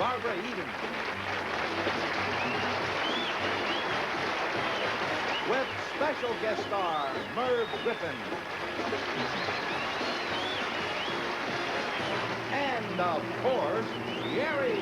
Barbara Eden. With special guest star, Merv Griffin. And, of course, Jerry.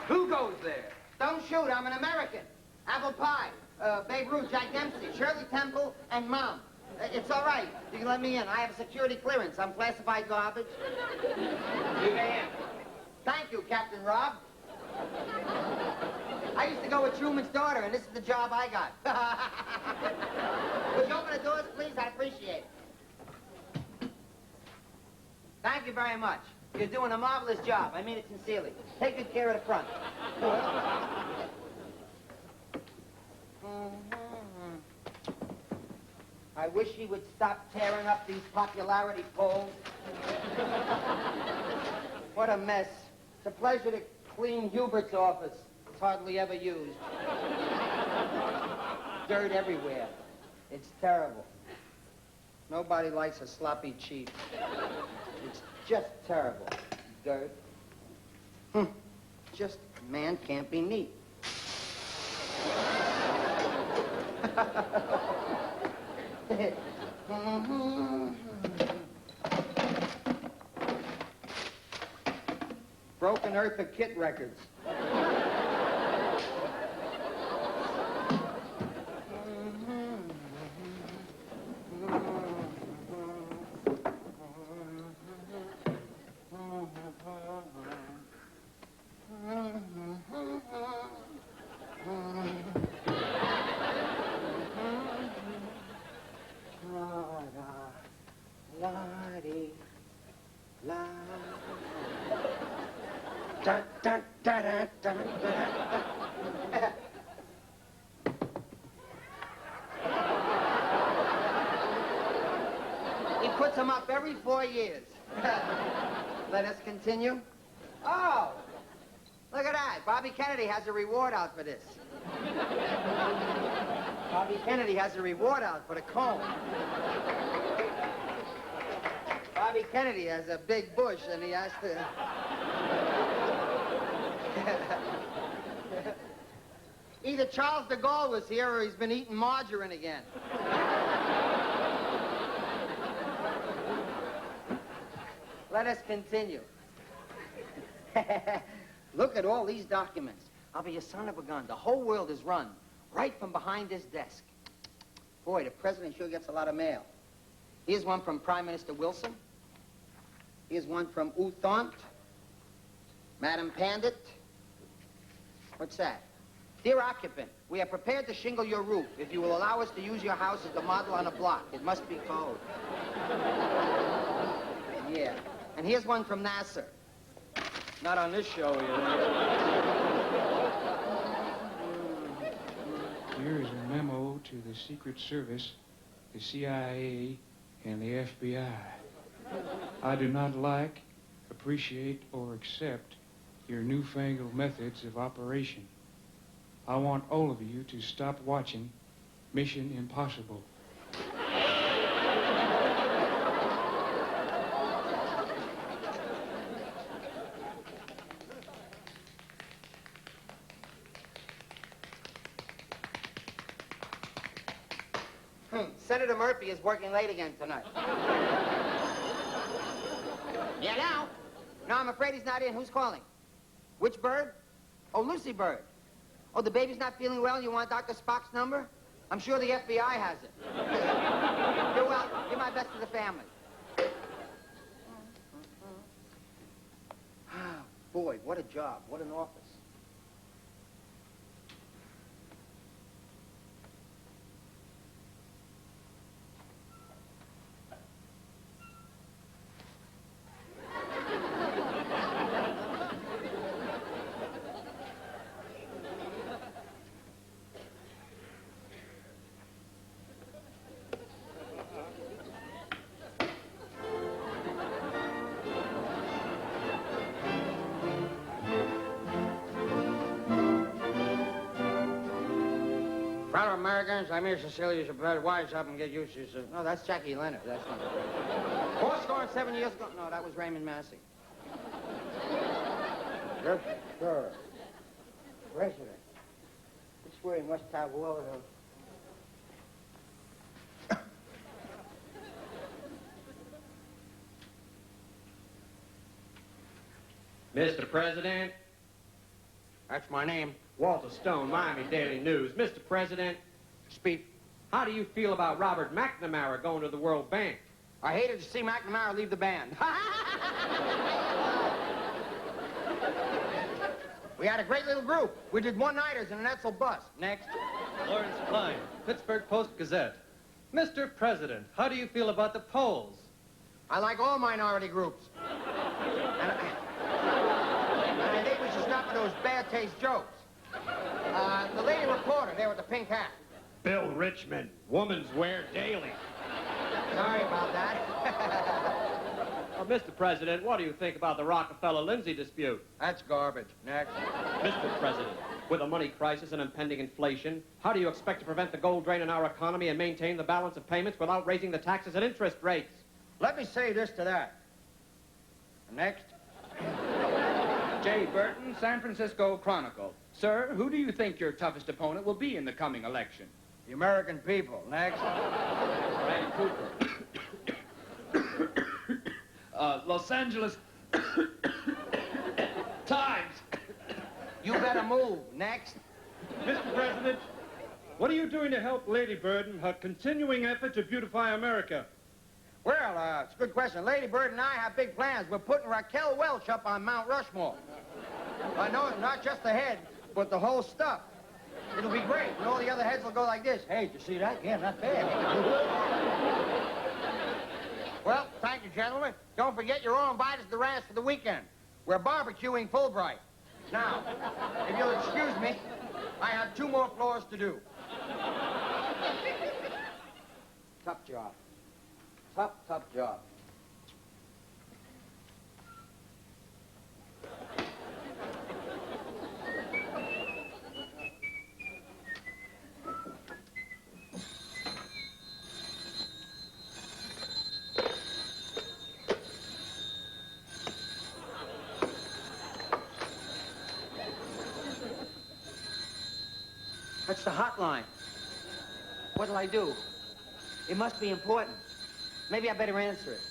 Who goes there? Don't shoot, I'm an American. Apple pie, Babe Ruth, Jack Dempsey, Shirley Temple, and Mom. It's all right. You can let me in. I have security clearance. I'm classified garbage. You may in. Thank you, Captain Rob. I used to go with Truman's daughter, and this is the job I got. Would you open the doors, please? I'd appreciate it. Thank you very much. You're doing a marvelous job. I mean it sincerely. Take good care of the front. I wish he would stop tearing up these popularity polls. What a mess. It's a pleasure to clean Hubert's office. It's hardly ever used. Dirt everywhere. It's terrible. Nobody likes a sloppy chief. It's just terrible. Dirt. Just, man can't be neat. Broken Eartha Kitt records. He puts them up every 4 years. Let us continue. Oh, look at that. Bobby Kennedy has a reward out for this. Bobby Kennedy has a reward out for the comb. Bobby Kennedy has a big bush, and he has to... Either Charles de Gaulle was here, or he's been eating margarine again. Let us continue. Look at all these documents. I'll be a son of a gun. The whole world is run right from behind this desk. Boy, the president sure gets a lot of mail. Here's one from Prime Minister Wilson. Here's one from U Thant, Madam Pandit. What's that? Dear occupant, we are prepared to shingle your roof if you will allow us to use your house as the model on a block. It must be code. Yeah. And here's one from NASA. Not on this show, you know. Here is a memo to the Secret Service, the CIA, and the FBI. I do not like, appreciate, or accept your newfangled methods of operation. I want all of you to stop watching Mission Impossible. Senator Murphy is working late again tonight. Yeah, now? No, I'm afraid he's not in. Who's calling? Which bird? Oh, Lucy Bird. Oh, the baby's not feeling well and you want Dr. Spock's number? I'm sure the FBI has it. You're welcome. Give my best to the family. Boy, what a job. What an office. Fellow Americans, I'm here, Cecilia. You should better wise up and get used to yourself. No, that's Jackie Leonard. That's not. 407 years ago? No, that was Raymond Massey. Yes, sir. President. I swear he must have water. Mr. President. That's my name. Walter Stone, Miami Daily News. Mr. President. Speak. How do you feel about Robert McNamara going to the World Bank? I hated to see McNamara leave the band. We had a great little group. We did one-nighters in an Etzel bus. Next. Lawrence Klein, Pittsburgh Post-Gazette. Mr. President, how do you feel about the Poles? I like all minority groups. And I think we should stop with those bad taste jokes. The lady reporter there with the pink hat. Bill Richmond, woman's wear daily. Sorry about that. Mr. President, what do you think about the Rockefeller-Lindsay dispute? That's garbage. Next. Mr. President, with a money crisis and impending inflation, how do you expect to prevent the gold drain in our economy and maintain the balance of payments without raising the taxes and interest rates? Let me say this to that. Next. Jay Burton, San Francisco Chronicle. Sir, who do you think your toughest opponent will be in the coming election? The American people. Next. Randy Cooper. Los Angeles Times. You better move. Next. Mr. President, what are you doing to help Lady Bird in her continuing effort to beautify America? Well, it's a good question. Lady Bird and I have big plans. We're putting Raquel Welch up on Mount Rushmore. No, not just the head, but the whole stuff. It'll be great. And all the other heads will go like this. Hey, did you see that? Yeah, not bad. Well, thank you, gentlemen. Don't forget you're all invited to the ranch for the weekend. We're barbecuing Fulbright. Now, if you'll excuse me, I have 2 more floors to do. Tough job. Tough job. That's the hotline. What'll I do? It must be important. Maybe I better answer it.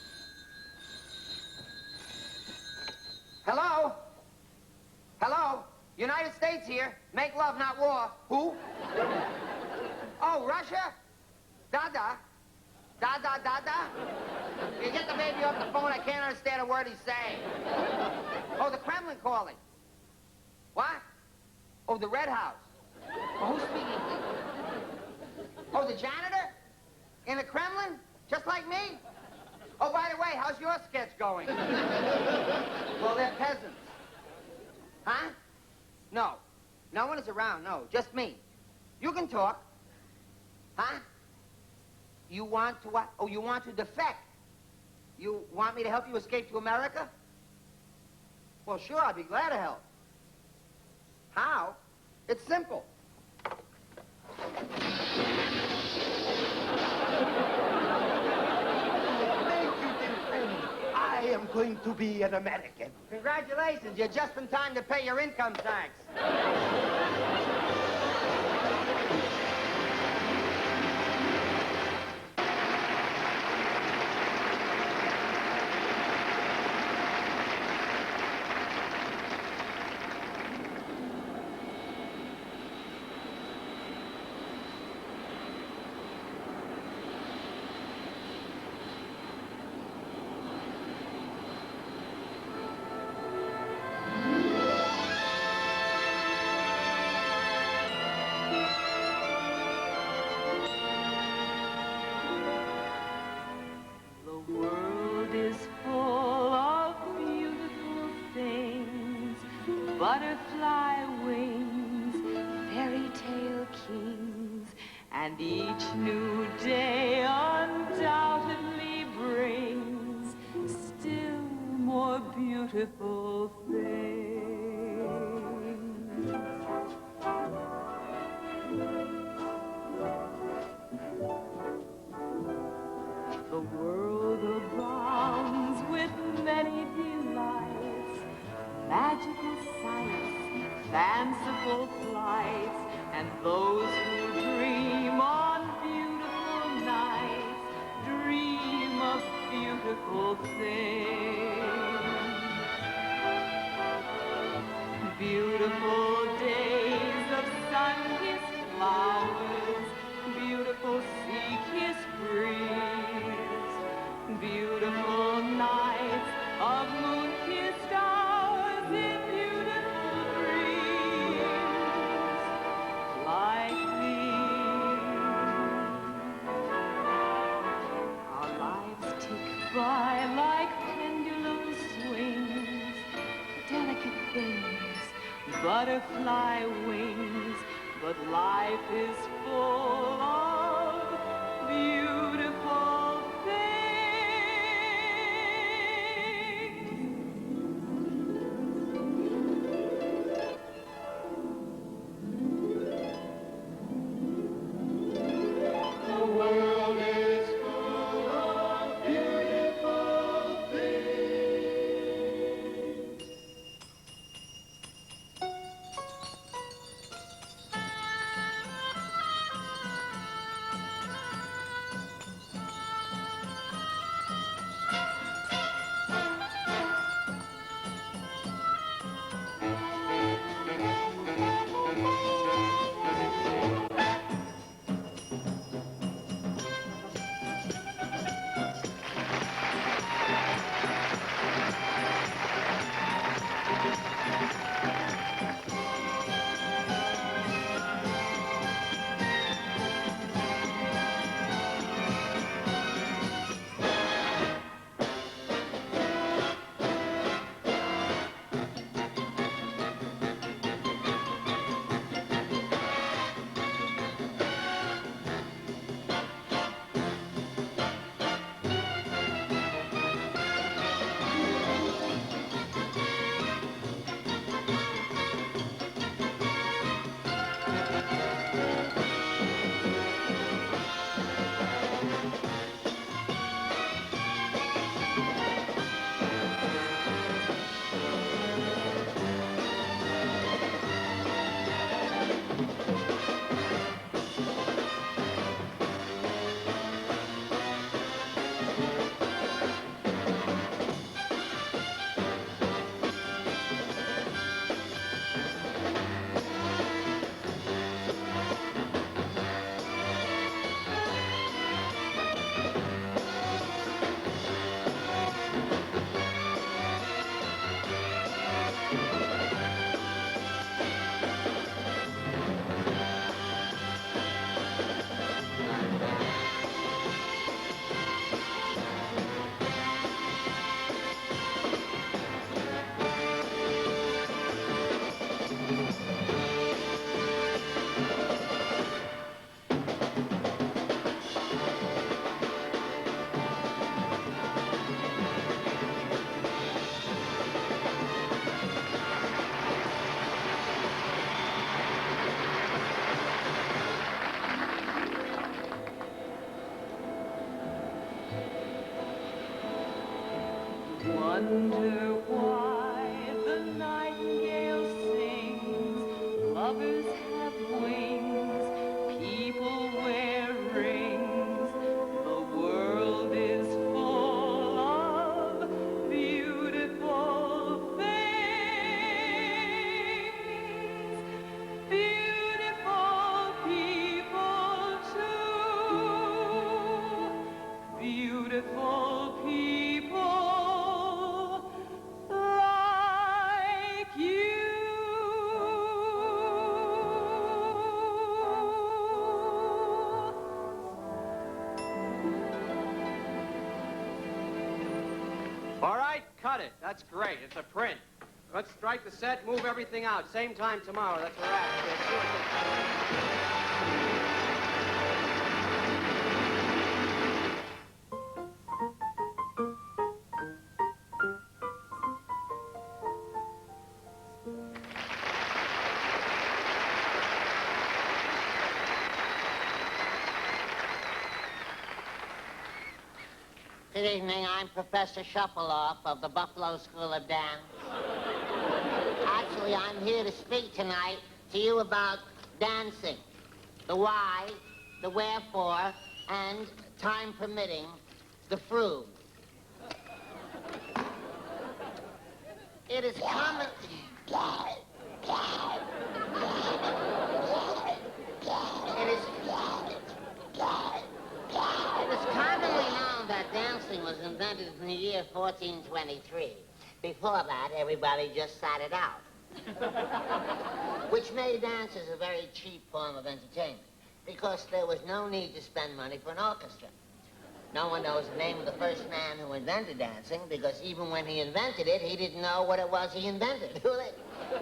Hello? Hello? United States here. Make love, not war. Who? Oh, Russia? Da-da. Da-da, da-da. You get the baby off the phone, I can't understand a word he's saying. Oh, the Kremlin calling. What? Oh, the Red House. Oh, who's speaking? Oh, the janitor? In the Kremlin? Just like me? Oh, by the way, how's your sketch going? Well, they're peasants. Huh? No. No one is around, no. Just me. You can talk. Huh? You want to what? Oh, you want to defect. You want me to help you escape to America? Well, sure, I'd be glad to help. How? It's simple. I am going to be an American. Congratulations, you're just in time to pay your income tax. Butterfly wings, fairy tale kings, and each new day undoubtedly brings still more beautiful things. fanciful flights, and those who dream on beautiful nights dream of beautiful things. Beautiful days of sun-kissed flowers, beautiful sea-kissed breeze, beautiful nights of moon-kissed hours in beautiful dreams like these. Our lives tick by like pendulum swings, delicate things, butterfly wings, but life is full of beautiful things. The world is full of beautiful things. Wonder why the nightingale sings, lovers have wings, people wear rings, the world is full of beautiful things, beautiful people too, beautiful people like you. All right, cut it. That's great. It's a print. Let's strike the set, move everything out. Same time tomorrow. That's a wrap. Good evening, I'm Professor Shuffleoff of the Buffalo School of Dance. I'd Actually, I'm here to speak tonight to you about dancing. The why, the wherefore, and, time permitting, the through. It is common... It is commonly known that dancing was invented in the year 1423. Before that, everybody just sat it out. Which made dances a very cheap form of entertainment, because there was no need to spend money for an orchestra. No one knows the name of the first man who invented dancing, because even when he invented it, he didn't know what it was he invented.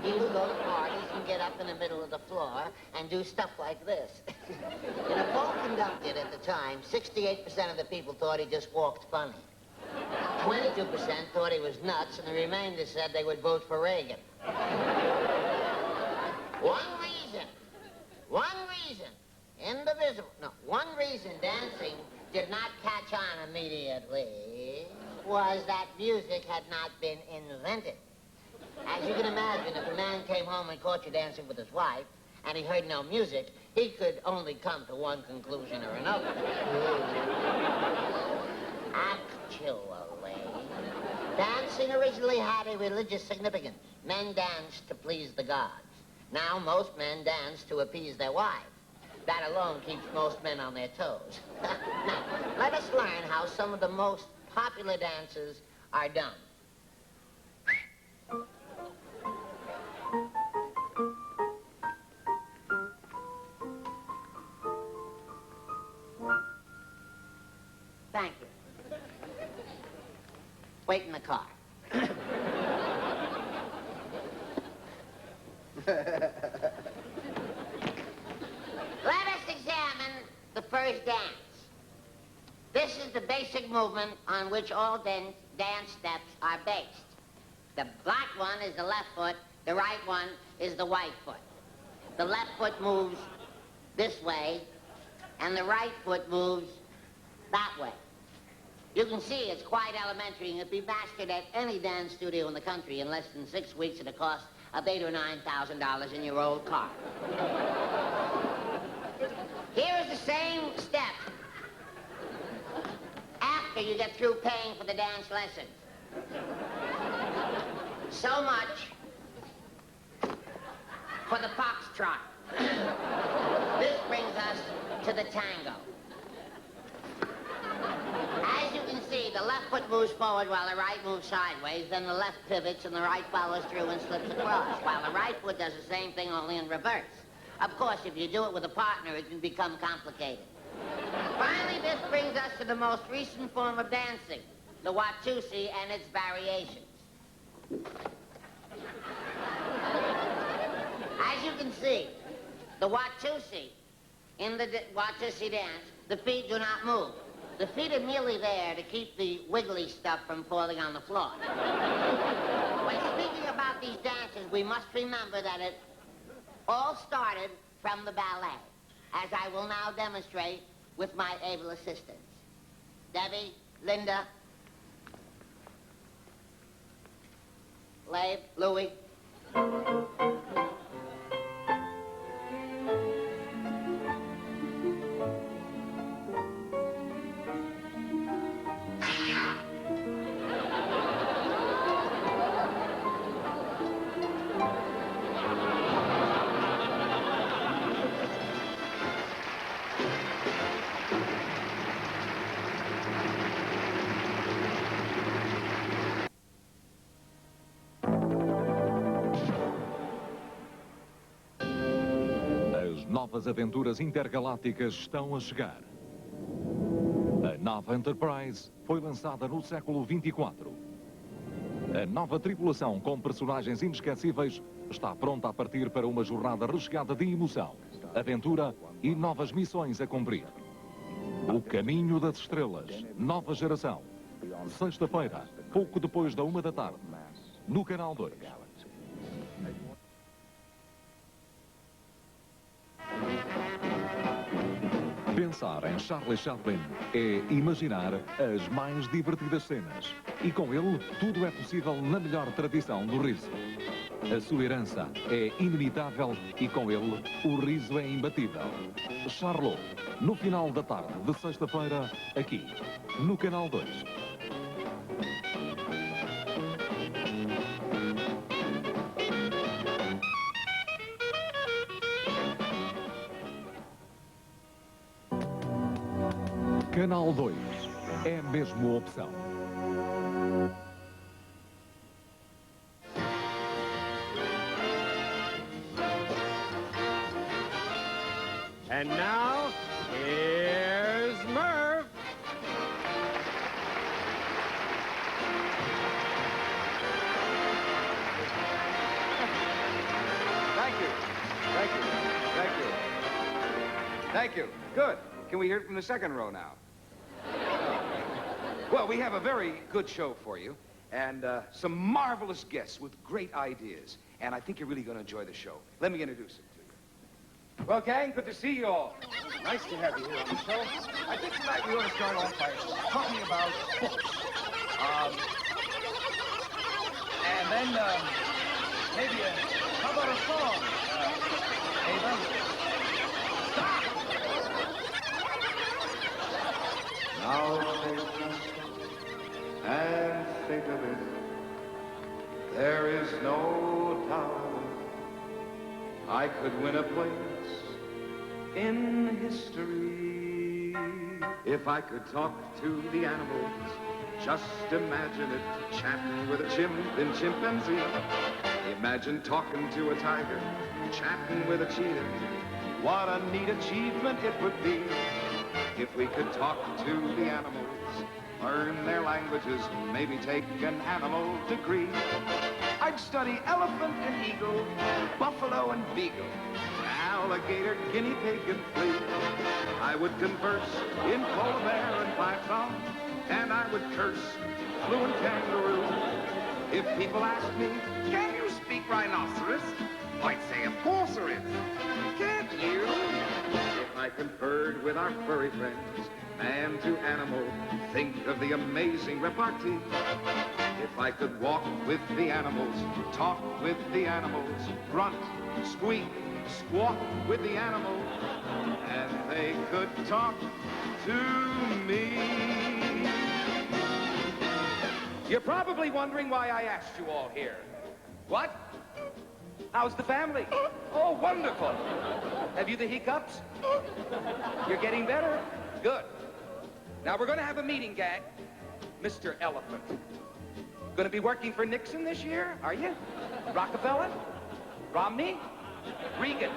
He would go to parties and get up in the middle of the floor and do stuff like this. In a poll conducted at the time, 68% of the people thought he just walked funny. 22% thought he was nuts, and the remainder said they would vote for Reagan. One reason dancing did not catch on immediately was that music had not been invented. As you can imagine, if a man came home and caught you dancing with his wife, and he heard no music, he could only come to one conclusion or another. Actually, dancing originally had a religious significance. Men danced to please the gods. Now, most men dance to appease their wives. That alone keeps most men on their toes. Now, let us learn how some of the most popular dances are done. Thank you. Wait in the car. Let us examine the first dance. This is the basic movement on which all dance steps are based. The black one is the left foot, the right one is the white foot. The left foot moves this way, and the right foot moves that way. You can see it's quite elementary and it'd be mastered at any dance studio in the country in less than 6 weeks at a cost of $8,000 or $9,000 in your old car. Here is the same step after you get through paying for the dance lesson. So much for the foxtrot. This brings us to the tango. As you can see, the left foot moves forward while the right moves sideways, then the left pivots and the right follows through and slips across, while the right foot does the same thing, only in reverse. Of course, if you do it with a partner, it can become complicated. Finally, this brings us to the most recent form of dancing, the Watusi and its variations. As you can see, the Watusi, in the Watusi dance, the feet do not move. The feet are merely there to keep the wiggly stuff from falling on the floor. When speaking about these dances, we must remember that it all started from the ballet, as I will now demonstrate with my able assistants. Debbie, Linda, Labe, Louie. Novas aventuras intergalácticas estão a chegar. A nova Enterprise foi lançada no século 24. A nova tripulação com personagens inesquecíveis está pronta a partir para uma jornada recheada de emoção, aventura e novas missões a cumprir. O Caminho das Estrelas, nova geração. Sexta-feira, pouco depois da 1h, no Canal 2. Pensar em Charlie Chaplin é imaginar as mais divertidas cenas. E com ele, tudo é possível na melhor tradição do riso. A sua herança é inimitável e com ele o riso é imbatível. Charlot, no final da tarde de sexta-feira, aqui, no Canal 2. Canal 2 é mesmo a opção. And now, here's Merv. Thank you. Thank you. Thank you. Thank you. Good. Can we hear it from the second row now? Well, we have a very good show for you, and some marvelous guests with great ideas. And I think you're really going to enjoy the show. Let me introduce them to you. Well, gang, good to see you all. Nice to have you here on the show. I think tonight we ought to start off by talking about books. And then, maybe how about a song? Ava? Stop! Now take and think of it. There is no doubt I could win a place in history if I could talk to the animals. Just imagine it, chatting with a chimp and chimpanzee. Imagine talking to a tiger, chatting with a cheetah. What a neat achievement it would be if we could talk to the animals, learn their languages, maybe take an animal degree. I'd study elephant and eagle, buffalo and beagle, alligator, guinea pig, and flea. I would converse in polar bear and python, and I would curse fluent kangaroo. If people asked me, can you speak rhinoceros? I'd say, of course there is. Can't you? If I conferred with our furry friends, man to animal, think of the amazing repartee. If I could walk with the animals, talk with the animals, grunt, squeak, squawk with the animals, and they could talk to me. You're probably wondering why I asked you all here. What? How's the family? Oh, wonderful. Have you the hiccups? You're getting better? Good. Now, we're going to have a meeting, gang. Mr. Elephant. Going to be working for Nixon this year, are you? Rockefeller? Romney? Reagan?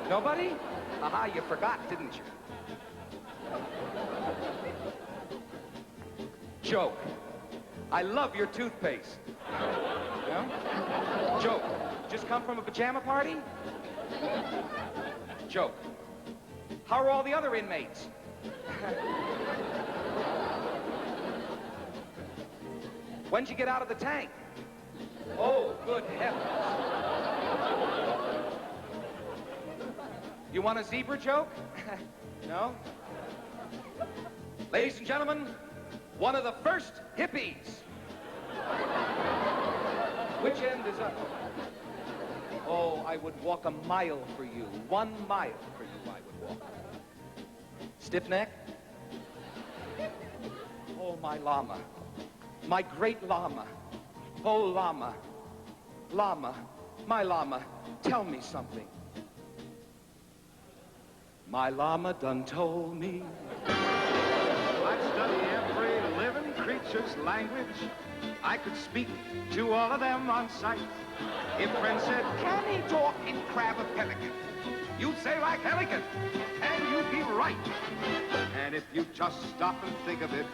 Nobody? Aha, you forgot, didn't you? Joke. I love your toothpaste. Yeah? Joke. Just come from a pajama party? Joke. How are all the other inmates? When'd you get out of the tank? Oh, good heavens. You want a zebra joke? No? Ladies and gentlemen, one of the first hippies. Which end is up? Oh, I would walk a mile for you. 1 mile for you I would walk. Stiff neck? Oh, my llama. My great llama. Oh, llama. Llama. My llama. Tell me something. My llama done told me. I'd study every living creature's language. I could speak to all of them on sight. If friends said, can he talk in crab or pelican? You'd say like elegant, and you'd be right. And if you just stop and think of it,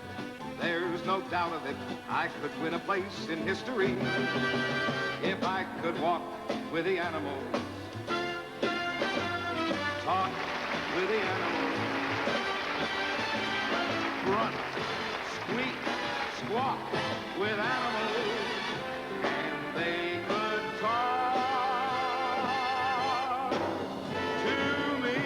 there's no doubt of it, I could win a place in history if I could walk with the animals, talk with the animals, grunt, squeak, squawk with animals, and they could talk to me.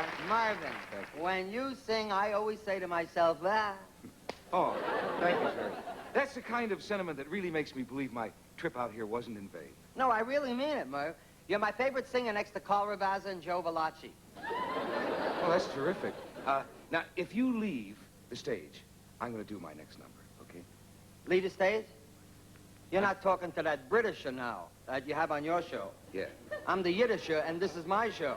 Yeah? Marvin, when you sing, I always say to myself, ah. Oh, thank you, Jerry. That's the kind of sentiment that really makes me believe my trip out here wasn't in vain. No, I really mean it, Merv. You're my favorite singer next to Carl Ravazza and Joe Valachi. Well, that's terrific. Now, if you leave the stage, I'm going to do my next number, okay? Leave the stage? You're not talking to that Britisher now that you have on your show. Yeah. I'm the Yiddisher, and this is my show.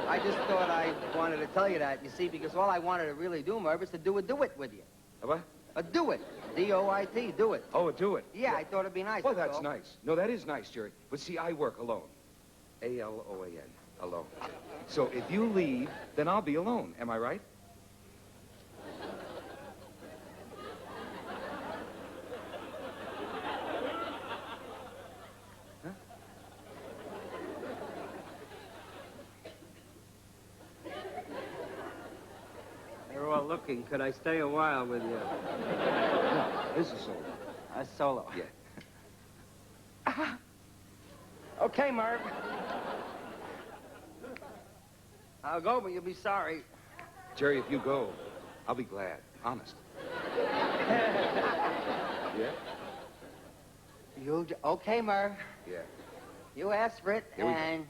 I just thought I wanted to tell you that, you see, because all I wanted to really do, Merv, is to do a duet with you. A what? A duet. D-O-I-T, do it. Oh, a duet. Yeah, I thought it'd be nice. Well, that's nice. No, that is nice, Jerry. But see, I work alone. A-L-O-A-N, alone. So if you leave, then I'll be alone. Am I right? Huh? You're all looking. Could I stay a while with you? No, this is solo. A solo. Yeah. Okay, Merv. I'll go, but you'll be sorry. Jerry, if you go, I'll be glad. Honest. Yeah? Okay, Merv. Yeah. You asked for it, Here we go. and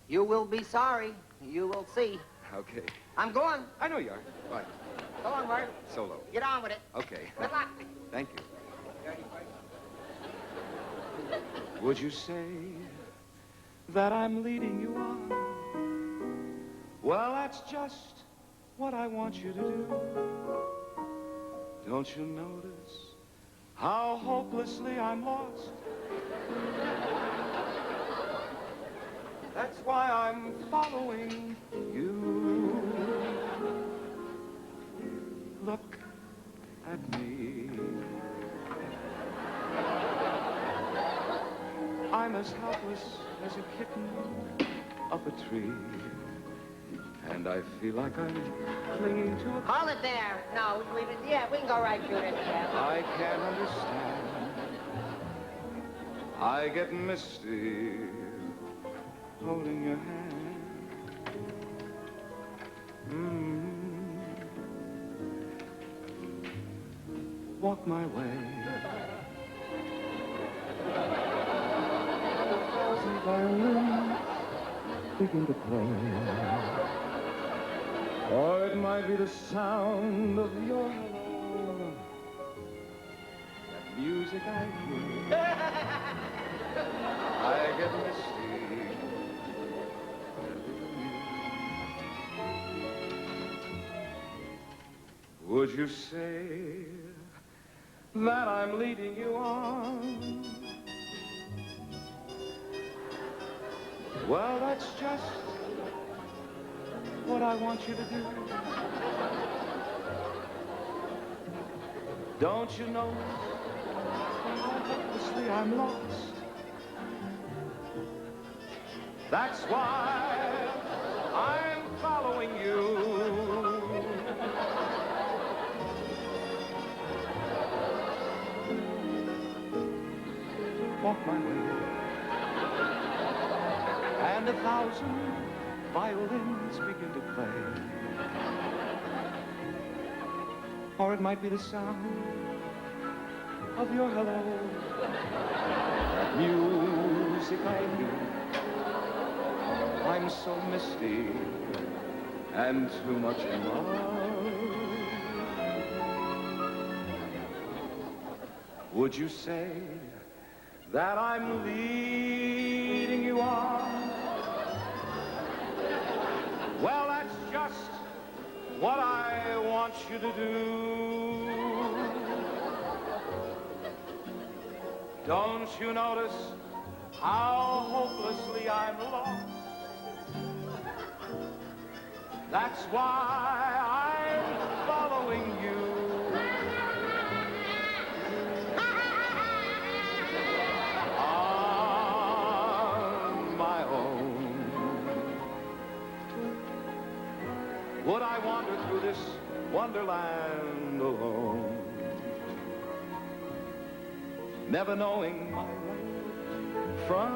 you will be sorry. You will see. Okay. I'm going. I know you are. Bye. Go on, Merv. Solo. Get on with it. Okay. Good luck. Thank you. Would you say that I'm leading you on? Well, that's just what I want you to do. Don't you notice how hopelessly I'm lost? That's why I'm following you. Look at me. I'm as helpless as a kitten up a tree. And I feel like I'm clinging to a... Hold it there. No, yeah, we can go right through this. Yeah. I can't understand. I get misty holding your hand. Walk my way. Thousand violins begin to play. Or it might be the sound of your hello. That music I hear. I get misty. Would you say that I'm leading you on? Well, that's just what I want you to do. Don't you know how hopelessly I'm lost? That's why I'm following you. Walk my way, and 1,000 violins begin to play. Or it might be the sound of your hello. That music I hear. I'm so misty and too much in love. Would you say that I'm leading you on? Well, that's just what I want you to do. Don't you notice how hopelessly I'm lost? That's why I'm following you. On my own. Would I wander through this wonderland alone? Never knowing my right from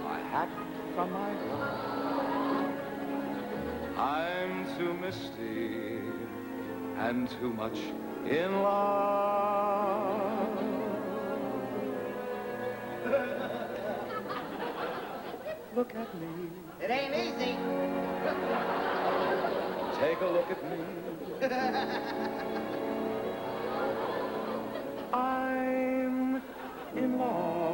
my hat from my heart. I'm too misty and too much in love. Look at me. It ain't easy. Take a look at me. I'm in love.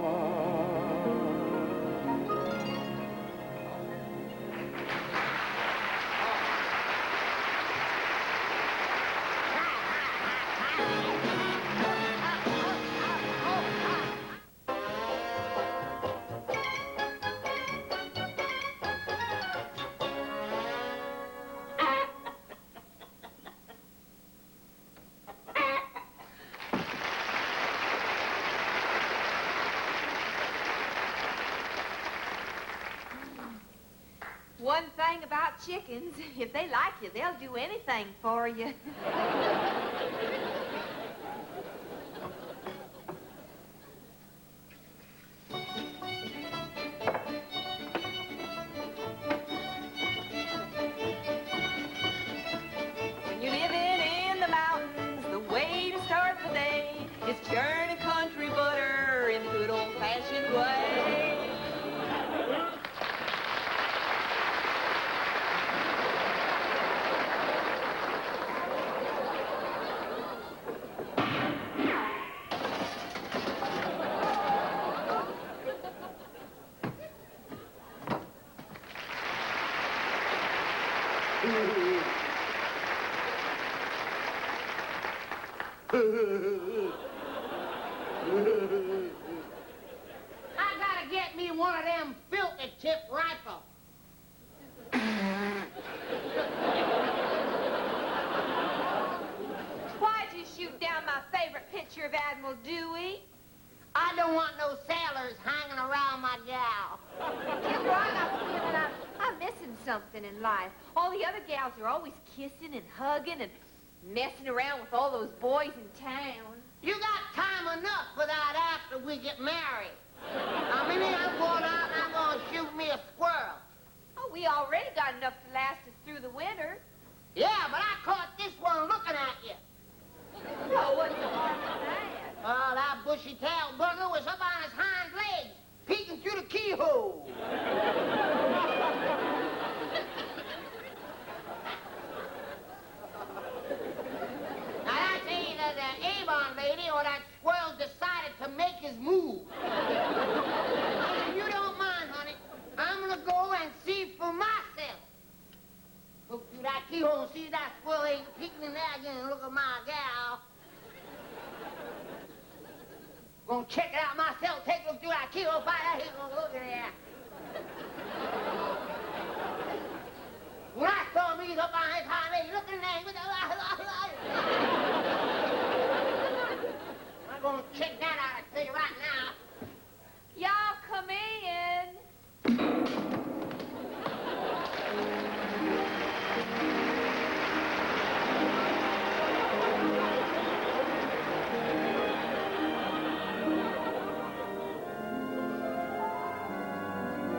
One thing about chickens, if they like you, they'll do anything for you. When you're living in the mountains, the way to start the day is churning country butter in the good old-fashioned way. I gotta get me one of them filter tip rifles. Why'd you shoot down my favorite picture of Admiral Dewey? I don't want no sailors hanging around my gal. Kendra, I got the feeling I'm missing something in life. All the other gals are always kissing and hugging and messing around with all those boys in town. You got time enough for that after we get married. I mean, I'm going out and I'm going to shoot me a squirrel. Oh, we already got enough to last us through the winter. Yeah, but I caught this one looking at you. Oh, what's the harm in that? Oh, that bushy-tailed bugger was up on his hind legs, peeking through the keyhole. Now, that's either the Avon lady or that squirrel decided to make his move. If you don't mind, honey, I'm gonna go and see for myself. Look through that keyhole and see that squirrel ain't peeking in there again and look at my gal. Gonna check it out myself, take a look through that keyhole, find out he's gonna look at there. When I saw me up on his hind leg looking at him, I'm gonna check that out, I tell you right now. Y'all come in.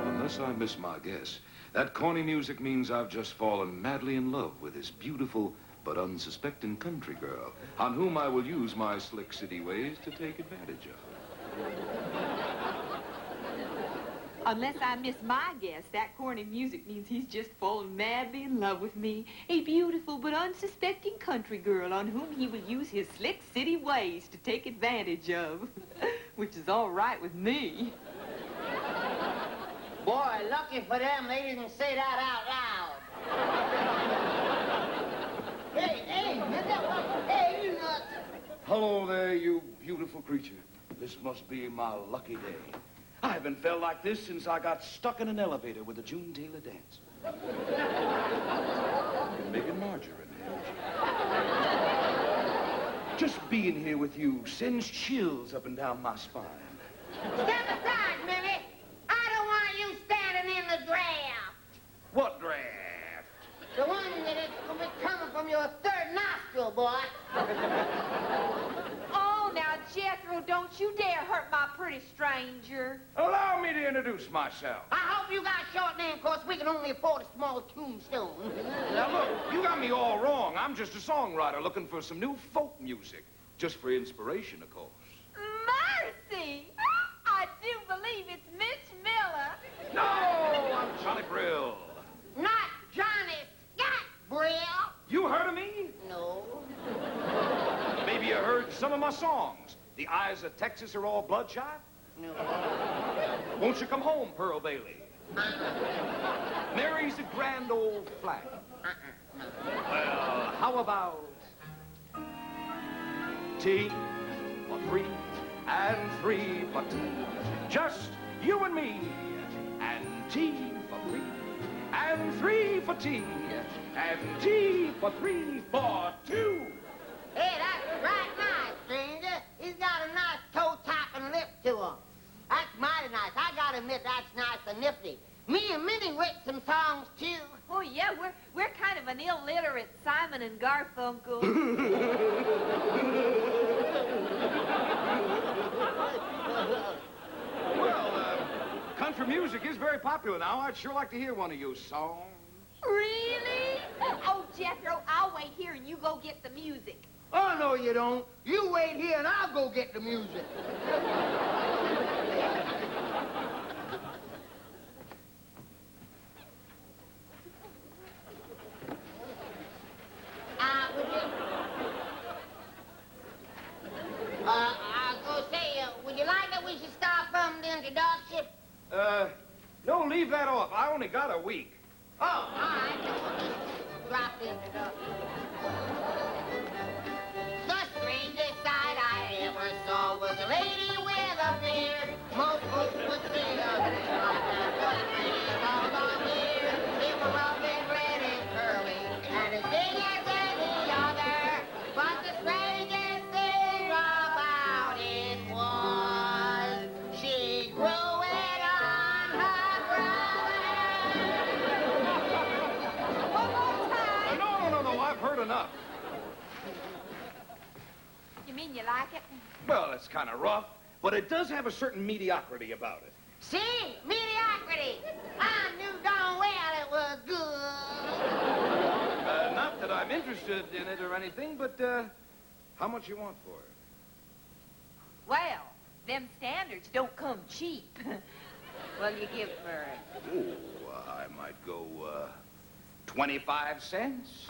Unless I miss my guess, that corny music means I've just fallen madly in love with this beautiful but unsuspecting country girl, on whom I will use my slick city ways to take advantage of. Unless I miss my guess, that corny music means he's just fallen madly in love with me, a beautiful but unsuspecting country girl on whom he will use his slick city ways to take advantage of, which is all right with me. Boy, lucky for them, they didn't say that out loud. Hey, you nuts. Hello there, you beautiful creature. This must be my lucky day. I haven't felt like this since I got stuck in an elevator with a June Taylor dance. You're making margarine, just being here with you sends chills up and down my spine. Step aside, Millie. I don't want you standing in the draft. What draft? The one that is going to be coming from your third nostril, boy. Oh, now, Jethro, don't you dare hurt my pretty stranger. Allow me to introduce myself. I hope you got a short name, 'cause we can only afford a small tombstone. Now, look, you got me all wrong. I'm just a songwriter looking for some new folk music. Just for inspiration, of course. Mercy! I do believe it's Mitch Miller. No, I'm Johnny Brill. Not Johnny Scott, Brill. You heard of me? No. Maybe you heard some of my songs. The Eyes of Texas Are All Bloodshot? No. Won't you come home, Pearl Bailey? Mary's a grand old flag. Well, how about tea for 3 and 3 for 2? Just you and me. And tea for 3 and 3 for tea. And tea for 3 for 2. Hey, that's right nice, stranger. He's got a nice toe tap and lip to him. That's mighty nice. I gotta admit, that's nice and nifty. Me and Minnie wrote some songs, too. Oh, yeah, we're kind of an illiterate Simon and Garfunkel. Well, country music is very popular now. I'd sure like to hear one of your songs. Really? Oh, Jethro, I'll wait here and you go get the music. Oh, no, you don't. You wait here and I'll go get the music. I was gonna say, would you like that we should start from the introduction? No, leave that off. I only got a week. Oh, all right. We'll just drop the introduction. The strangest sight I ever saw was a lady with a beard. Most folks would say a thing like that, but she's all on here. They were rough and red and curly, and as big as any other. But the strangest thing about it was she grew it on her growing. One more time. No, I've heard enough. You mean you like it? Well, it's kind of rough, but it does have a certain mediocrity about it. See? Mediocrity. I knew darn well it was good. Not that I'm interested in it or anything, but, how much you want for it? Well, them standards don't come cheap. What'll you give for it? Oh, I might go, 25 cents.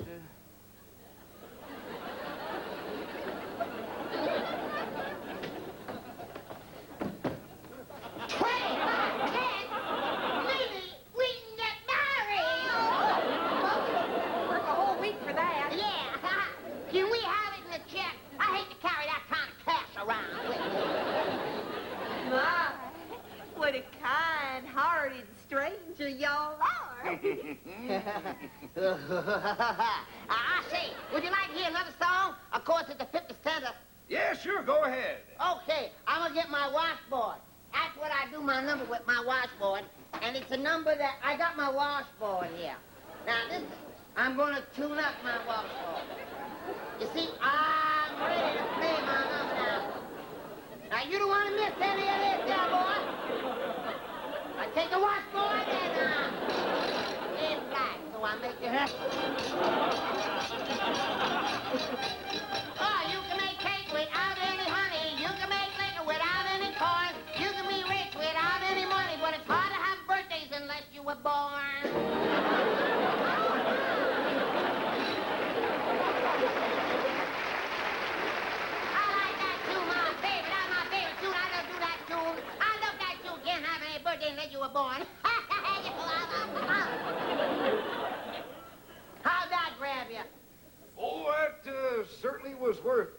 We can get married. Work a whole week for that. Yeah. Can we have it in a check? I hate to carry that kind of cash around with me. My, what a kind-hearted stranger y'all are. I say, would you like to hear another song? Of course, it's the 50 center. Yeah, sure, go ahead. Okay, I'm gonna get my washboard. That's what I do my number with, my washboard. And it's a number that I got my washboard here. Now, I'm gonna tune up my washboard. You see, I'm ready to play my number now. Now, you don't want to miss any of this, there, boy. I take the washboard and, it's black, so I make it. Oh, you can make cake without any honey. You can make liquor without any corn. You can be rich without any money, but it's hard to have birthdays unless you were born. I like that tune, my favorite. That's my favorite tune. I don't do that tune. I love that tune. Can't have any birthday unless you were born. How'd that grab you? Oh, that, certainly was worth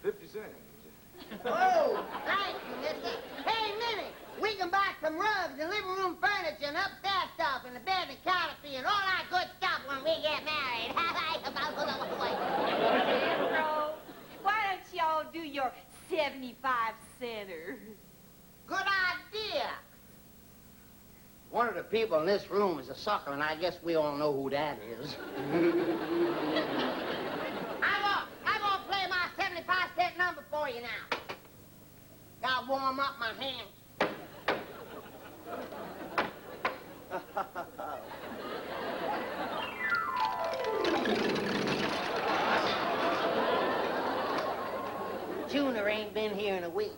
50 cents. Oh, thank you, mister. Hey, Minnie, we can buy some rugs and living room furniture and upstairs stuff and the bed and canopy and all that good stuff when we get married. Jethro, why don't y'all do your 75-center? Good idea. One of the people in this room is a sucker, and I guess we all know who that is. I'm gonna play my 75-cent number for you now. I'll warm up my hands. Tuner ain't been here in a week.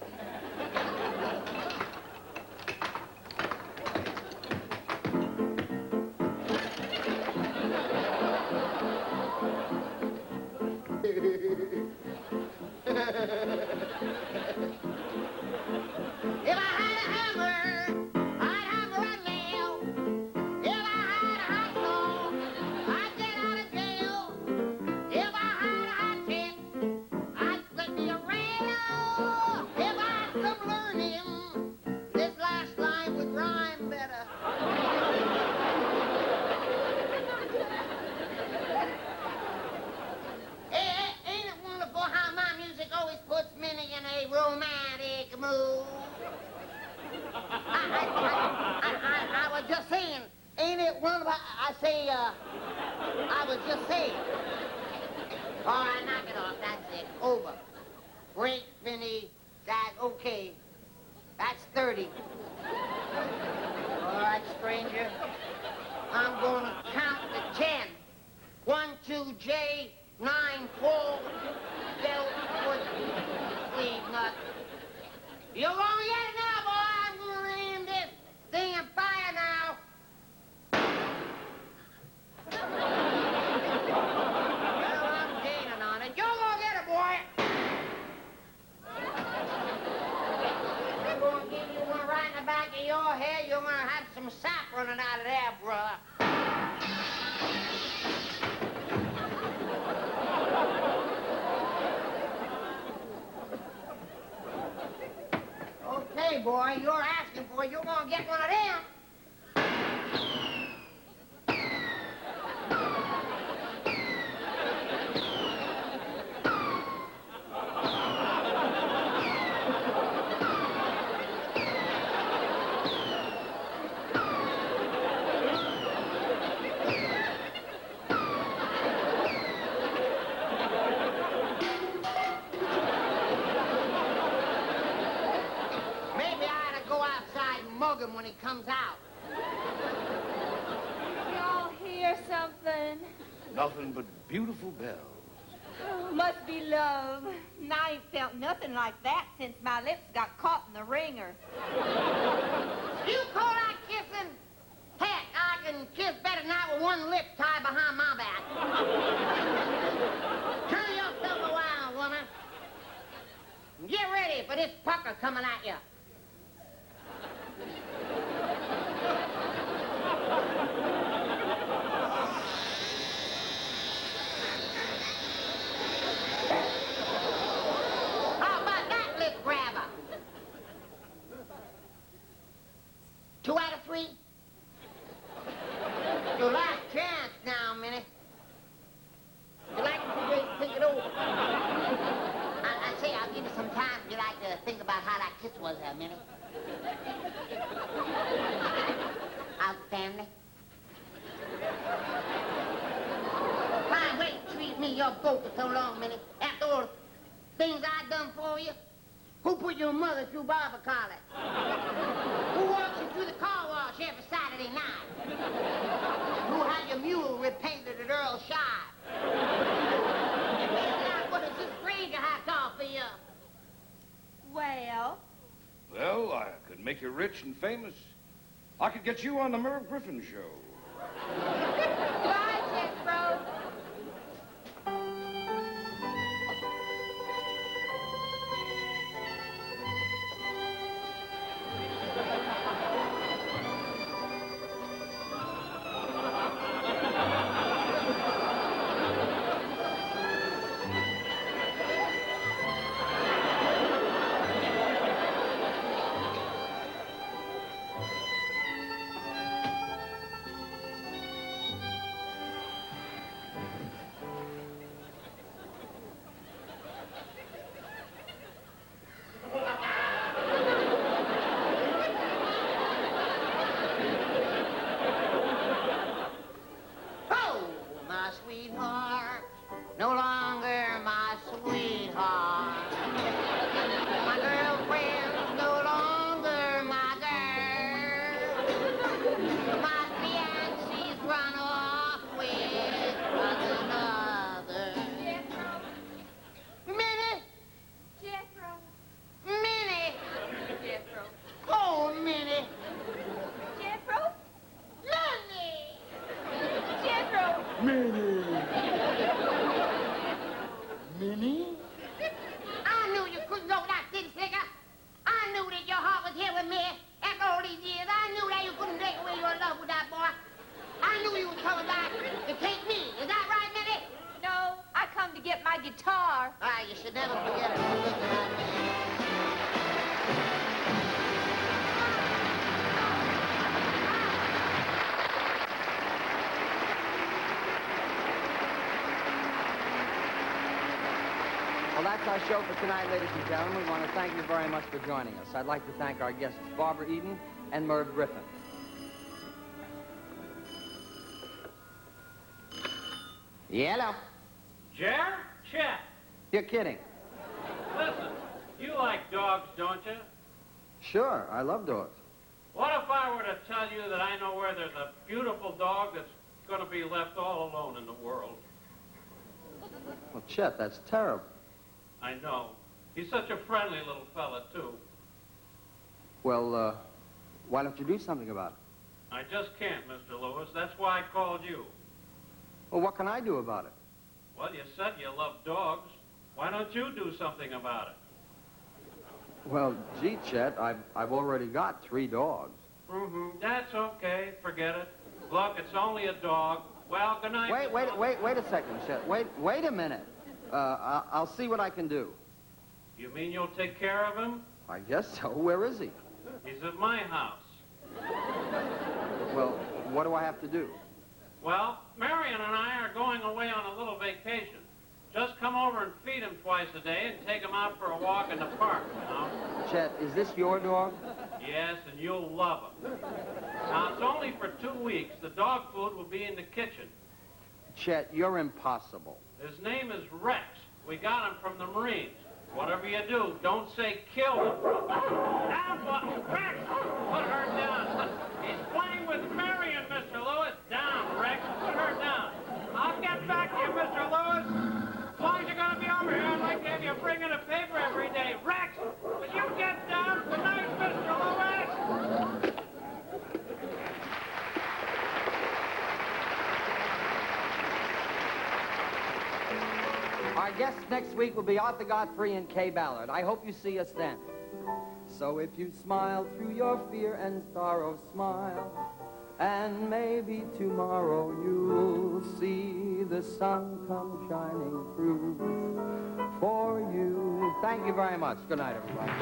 If I had a hammer, I'd hammer a nail. If I had a hot saw, I'd get out of jail. If I had a hot tip, I'd split me a rail. If I had some learning, this last line would rhyme better. Ain't it wonderful how my music always puts me in a romantic mood? I was just saying, ain't it wonderful? I was just saying. All right, knock it off. That's it. Over. Break, Vinny. That's okay. That's 30. All right, stranger. I'm going to count to 10. 1, 2, J, 9, 4, belt, foot, sleeve nut. You're going to get it now, boy. I'm going to aim this thing and fire now. Well, I'm gaining on it. You're going to get it, boy. I'm going to give you one right in the back of your head. You're going to have some sap running out of there, brother. Okay, boy, you're asking for it. You're going to get one of them. Him when he comes out. Y'all hear something? Nothing but beautiful bells. Oh, must be love. And I ain't felt nothing like that since my lips got caught in the ringer. You call that kissing? Heck, I can kiss better now with one lip tied behind my back. Turn yourself around, woman. Get ready for this pucker coming at you. How about that lip grabber? 2 out of 3? Your last chance now, Minnie. You like to think it over? I say, I'll give you some time if you like to think about how that kiss was there, Minnie. Outstanding. Fine way to treat me, your boat for so long, Minnie. After all the things I've done for you. Who put your mother through barber college? Who walks you through the car wash every Saturday night? Who had your mule repainted at Earl Shire? Now, what does this stranger have to offer you? Well? Well, I could make you rich and famous. I could get you on the Merv Griffin show. Goodbye, Jethro. Sweetheart, no longer my sweetheart. My girlfriend Minnie. Minnie? I knew you couldn't go without this figure. I knew that your heart was here with me after all these years. I knew that you couldn't take away your love with that boy. I knew you was coming back to take me. Is that right, Minnie? No, I come to get my guitar. Ah, you should never forget it. Well, that's our show for tonight, ladies and gentlemen. We want to thank you very much for joining us. I'd like to thank our guests, Barbara Eden and Merv Griffin. Yellow. Jer? Chet. You're kidding. Listen, you like dogs, don't you? Sure, I love dogs. What if I were to tell you that I know where there's a beautiful dog that's going to be left all alone in the world? Well, Chet, that's terrible. I know. He's such a friendly little fella, too. Well, why don't you do something about it? I just can't, Mr. Lewis. That's why I called you. Well, what can I do about it? Well, you said you love dogs. Why don't you do something about it? Well, gee, Chet, I've already got 3 dogs. Mm-hmm. That's okay. Forget it. Look, it's only a dog. Well, good night. Wait a second, Chet. Wait a minute. I'll see what I can do. You mean you'll take care of him? I guess so. Where is he? He's at my house. Well, what do I have to do? Well, Marion and I are going away on a little vacation. Just come over and feed him twice a day and take him out for a walk in the park, you know? Chet, is this your dog? Yes, and you'll love him. Now, it's only for 2 weeks. The dog food will be in the kitchen. Chet, you're impossible. His name is Rex. We got him from the Marines. Whatever you do, don't say kill him. Down, Rex! Put her down. He's playing with Marion, Mr. Lewis. Down, Rex. Put her down. I'll get back to you, Mr. Lewis. As long as you're going to be over here, I'd like to have you bring in a paper every day. Rex, will you get down? Good night, Mr. Lewis. Our guests next week will be Arthur Godfrey and Kay Ballard. I hope you see us then. So if you smile through your fear and sorrow, smile, and maybe tomorrow you'll see the sun come shining through for you. Thank you very much. Good night, everybody.